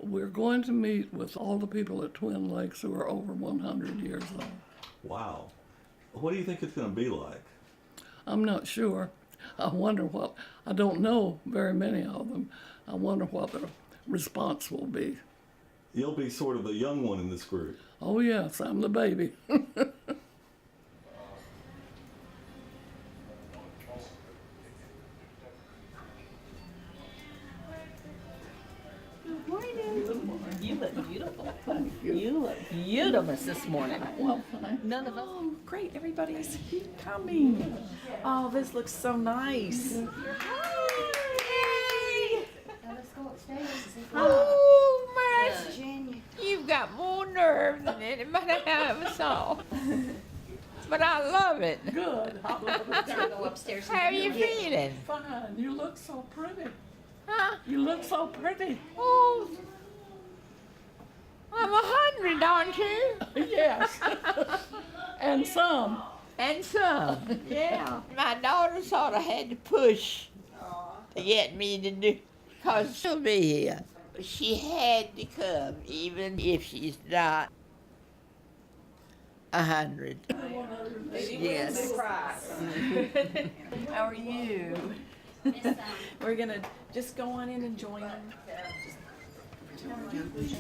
We're going to meet with all the people at Twin Lakes who are over 100 years old. Wow. What do you think it's going to be like? I'm not sure. I wonder I don't know very many of them. I wonder what the response will be. You'll be sort of the young one in this group. Oh, yes, I'm the baby. You look beautiful. Thank you. You look beautiful this morning. Well, thank None of us. Oh, great. Everybody's coming. Oh, this looks so nice. Hey! Let's go upstairs and see Oh, Max, Virginia. you've got more nerve than anybody I ever saw. But I love it. Good. Go upstairs and How are you feeling? Fine. You look so pretty. Huh? You look so pretty. Oh, I'm 100, aren't you? Yes. And some. And some. Yeah. My daughter sort of had to push to get me to do, because she'll be here. She had to come, even if she's not 100. Yes. How are you? We're going to just go on in and join them.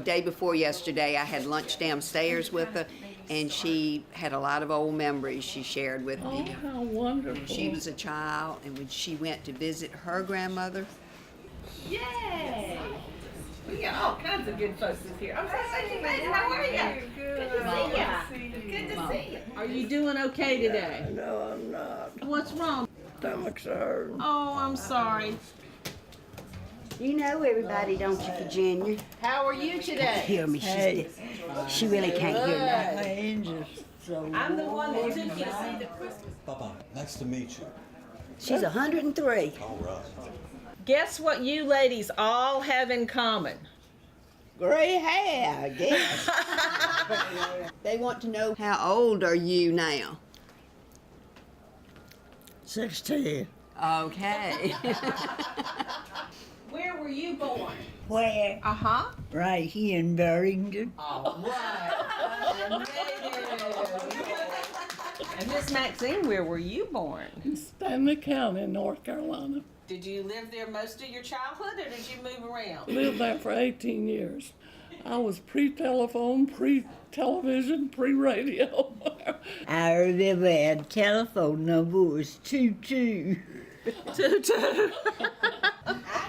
Day before yesterday, I had lunch downstairs with her, and she had a lot of old memories she shared with Oh, me. how wonderful. When she was a child, and when she went to visit her grandmother. Yay! We got all kinds of good folks this year. I'm so excited. How are you? Good to see you. Good to see you. Are you doing okay today? No, I'm not. What's wrong? Stomach's hurt. Oh, I'm sorry. You know everybody, don't you, Virginia? How are you today? Hear me, she really can't hear nothing. Angel's so I'm the one that took you to see the Christmas. Bye-bye. Nice to meet you. She's 103. All right. Guess what you ladies all have in common? Gray hair, I guess. They want to know, how old are you now? 16. Okay. Where were you born? Where? Uh-huh. Right here in Barrington. All right. And Miss Maxine, where were you born? In Stanley County, North Carolina. Did you live there most of your childhood, or did you move around? Lived there for 18 years. I was pre-telephone, pre-television, pre-radio. I remember our telephone number was 22. I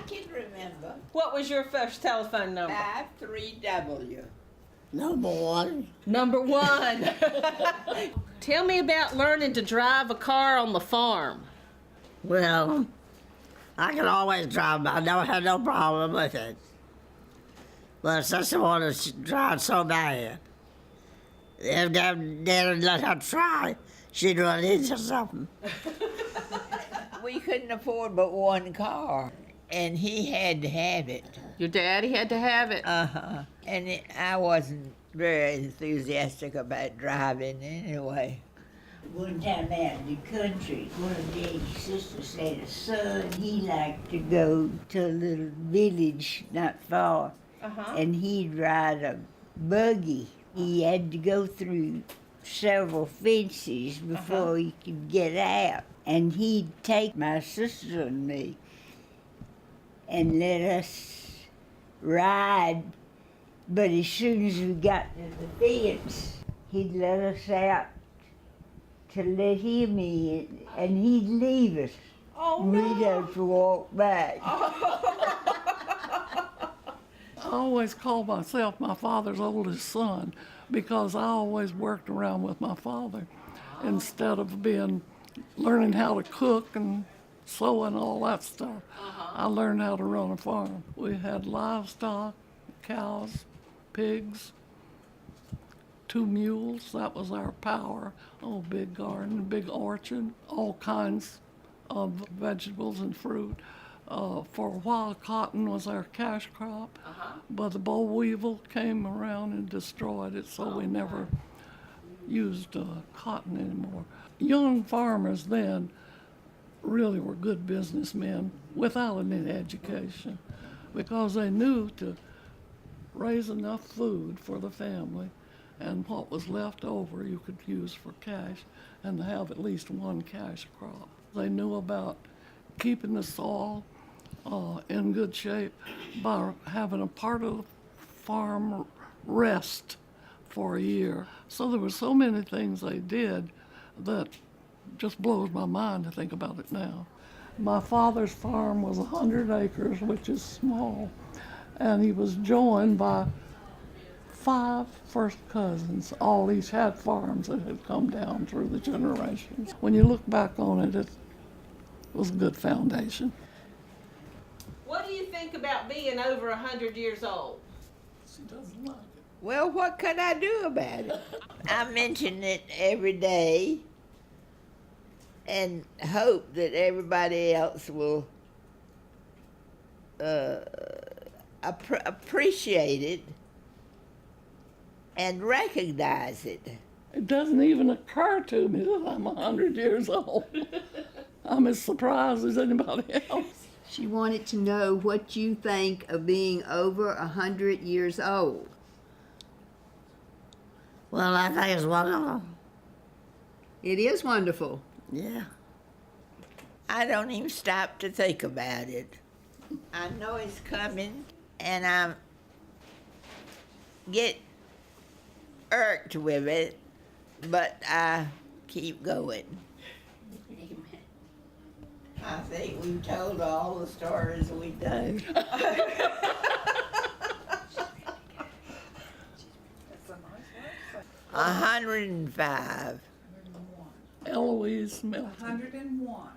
can remember. What was your first telephone number? 53W. Number one. Number 1. Tell me about learning to drive a car on the farm. Well, I can always drive. I don't have no problem with it. But since I want to drive so bad, if Dad let her try, she'd run into something. We couldn't afford but one car, and he had to have it. Your daddy had to have it. Uh-huh. And I wasn't very enthusiastic about driving anyway. One time out in the country, one of Daddy's sisters had a son. He liked to go to a little village not far, and he'd ride a buggy. He had to go through several fences before he could get out. And he'd take my sister and me and let us ride. But as soon as we got to the fence, he'd let us out to let him in, and he'd leave us. Oh, We'd have to walk back. I always called myself my father's oldest son because I always worked around with my father instead of learning how to cook and sew and all that stuff. I learned how to run a farm. We had livestock, cows, pigs, 2 mules. That was our power. Oh, big garden, big orchard, all kinds of vegetables and fruit. For a while, cotton was our cash crop, but the boll weevil came around and destroyed it, so we never used cotton anymore. Young farmers then really were good businessmen without any education, because they knew to raise enough food for the family, and what was left over you could use for cash, and to have at least one cash crop. They knew about keeping the soil in good shape by having a part of the farm rest for a year. So there were so many things they did that just blows my mind to think about it now. My father's farm was 100 acres, which is small, and he was joined by 5 first cousins. All each had farms that had come down through the generations. When you look back on it, it was a good foundation. What do you think about being over 100 years old? She doesn't like it. Well, what could I do about it? I mention it every day and hope that everybody else will appreciate it and recognize it. It doesn't even occur to me that I'm 100 years old. I'm as surprised as anybody else. She wanted to know what you think of being over 100 years old. Well, I think it's wonderful. It is wonderful. Yeah. I don't even stop to think about it. I know it's coming, and I get irked with it, but I keep going. I think we've told all the stories we've done. 105. Eloise Milton. 101.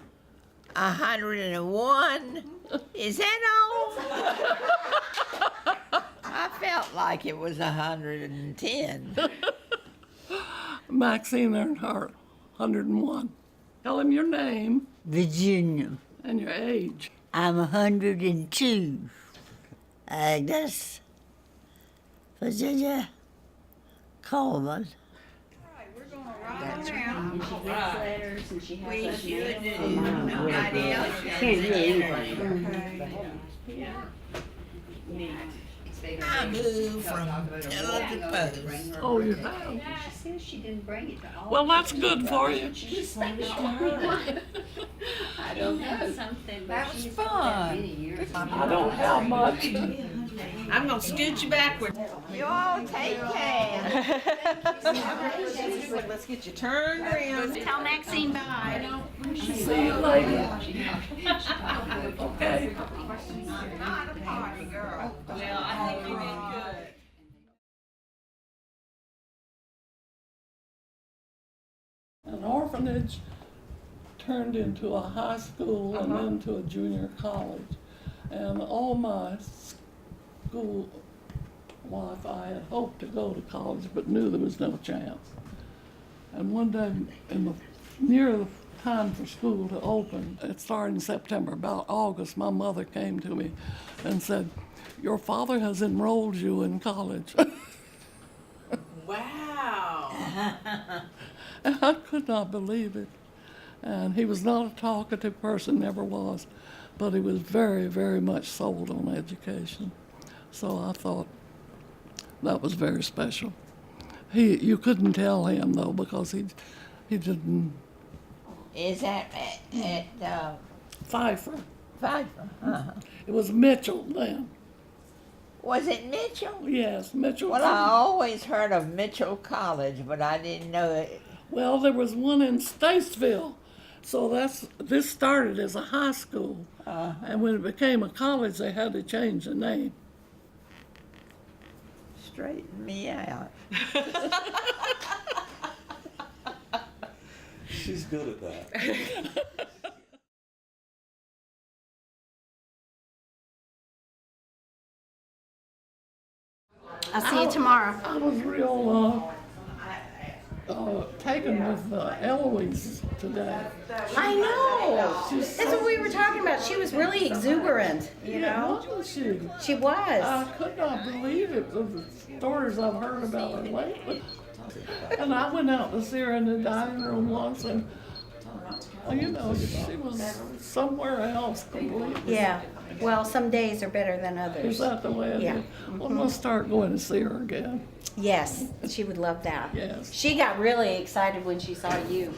101? Is that all? I felt like it was 110. Maxine Earnhardt, 101. Tell him your name Virginia. and your age. I'm 102. Agnes. Virginia. Coleman. And she gets letters and she has We that should do. note. Nobody else Can't should do do anything. I moved from pillar to post. Oh, you have? She says she didn't bring it to all. Well, that's good for you. I don't know something, but That was she's fun. many years. I don't have much. I'm gonna scoot you backward. You all take care. Let's get you turned around. Tell Maxine bye. See you later. Okay. Not a party girl. Well, I think you did good. An orphanage turned into a high school and then to a junior college. And all my school life, I had hoped to go to college, but knew there was no chance. And one day, near the time for school to open, it started in September, about August, my mother came to me and said, "Your father has enrolled you in college." Wow. And I could not believe it. And he was not a talkative person, never was, but he was very, very much sold on education. So I thought that was very special. You couldn't tell him though, because he didn't. Is that at Pfeiffer. Pfeiffer? Uh-huh. It was Mitchell then. Was it Mitchell? Yes, Mitchell. Well, I always heard of Mitchell College, but I didn't know it. Well, there was one in Statesville. So this started as a high school. And when it became a college, they had to change the name. Straighten me out. She's good at that. I'll see you tomorrow. I was real taken with Eloise today. I know. That's what we were talking about. She was really exuberant, you know. Wasn't she? She was. I could not believe it, the stories I've heard about her lately. And I went out to see her in the dining room once, and you know, she was somewhere else completely. Yeah. Well, some days are better than Is others. that the way it Yeah. is? Well, I'm gonna start going to see her again. Yes, she would love that. Yes. She got really excited when she saw you.